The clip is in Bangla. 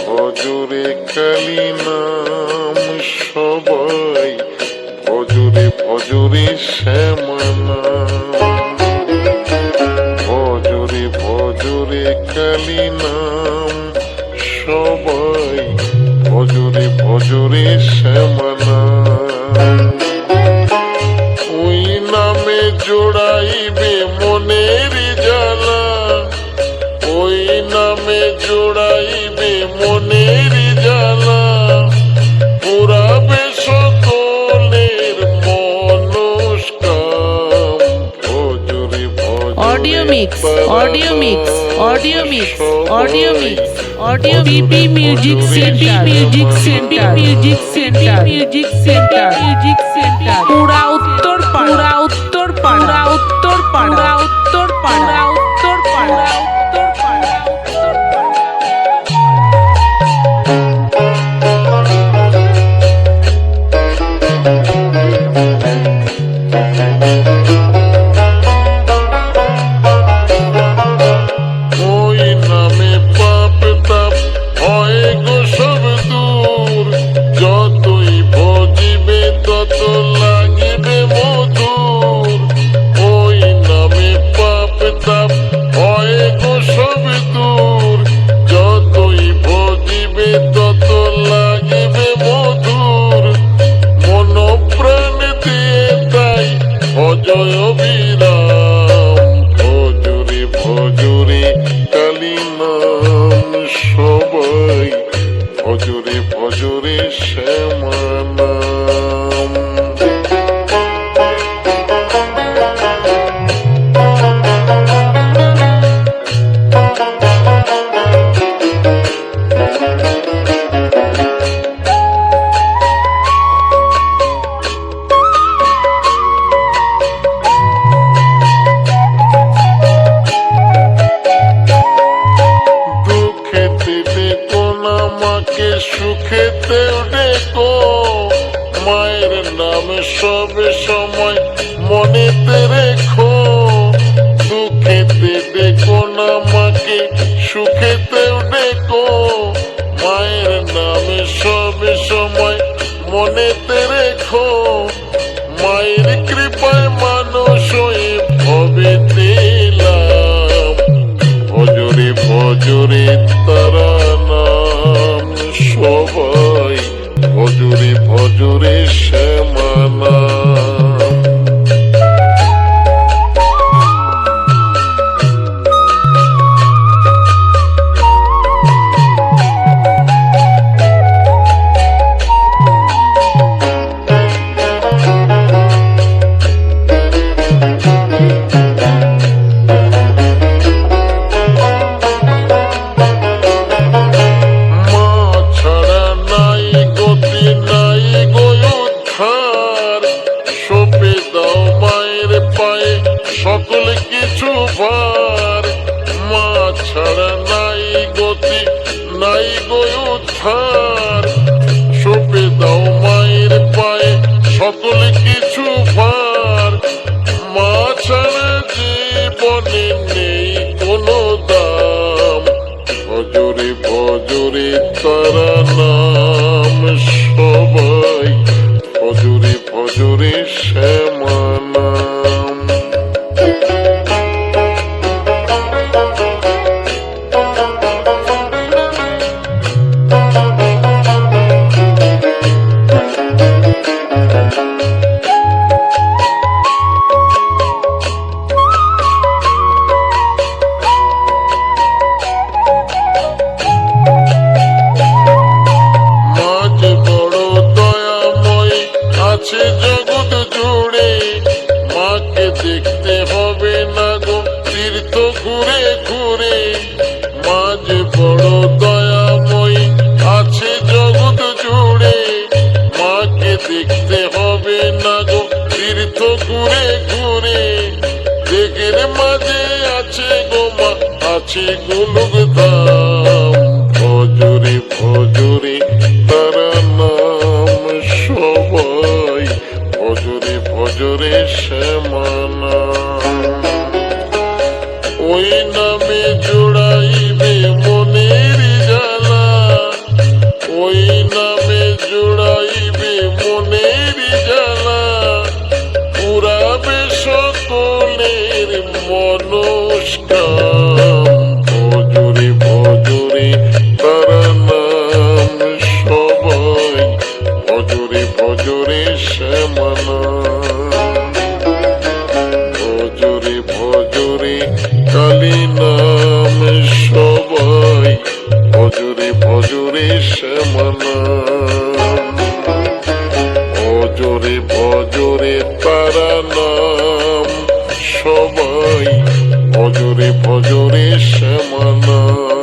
ভজরে কালী নাম সবাই, ভজরে ভজরে শ্যামা নাম, ভজরে ভজরে কালী নাম সবাই, ভজরে ভজরে শ্যামা নাম। ওই নামে জোড়াইবে মনের জ্বালা, ওই নামে জোড়াইবে মনের জ্বালা, পুরাবে সকলের মনস্কাম। ভজরে ভজরে audio mix, audio mix, audio mix, audio mix, audio BP music centre, music centre, music centre, music centre, music centre, পুরা উত্তর পাড়া, উত্তর পাড়া, উত্তর পাড়া, উত্তর পাড়া, উত্তর পাড়া, উত্তর পাড়া, উত্তর ওই নামে পাপ তাপ হয় গো সব দূর, যতই ভজিবে তত লাগিবে মধুর। ওই নামে পাপ তাপ হয় গো সব দূর, যতই ভজিবে তত লাগিবে মধুর। মন প্রাণ দিয়ে তাই ভজয় অবিরাম, ভজরে ভজরে কালী নাম সবাই, ভজরে ভজরে শ্যামা নাম। দুঃখেতে ডেকো না মাকে, সুখেতেও ডেকো, মায়ের নাম সব সময় মনেতে রেখো। দুঃখেতে ডেকো না মাকে, সুখেতেও ডেকো, মায়ের নাম সব সময় মনেতে রেখো। মায়ের কৃপায় মানুষ হয়ে ভবেতে এলাম, ভজরে ভজরে তারা নাম সবাই, ভজরে ভজরে শ্যামা নাম। সকল কিছু ভার, মা ছাড়া নাই গতি নাই গো উদ্ধার। সঁপে দাও মায়ের পায়ে সকল কিছু ভার, মা ছাড়া জীবনে নেই কোনো দাম। ভজরে ভজরে তারা নাম সবাই, ভজরে ভজরে শ্যামা নাম। আছে গোলক ধাম, ভজরে ভজরে তারা নাম সবাই, ভজরে ভজরে শ্যামা নাম। ওই নামে জোড়াইবে মনের জ্বালা, ওই নামে জোড়াইবে মনের জ্বালা, পুরাবে সকলের মনস্কাম, ভজরে ভজরে তারা নাম সবাই, ভজরে ভজরে শ্যামা নাম। ভজরে ভজরে কালী নাম সবাই, ভজরে ভজরে শ্যামা নাম। ভজরে ভজরে তারা নাম সবাই, ভজরে ভজরে শ্যামা নাম।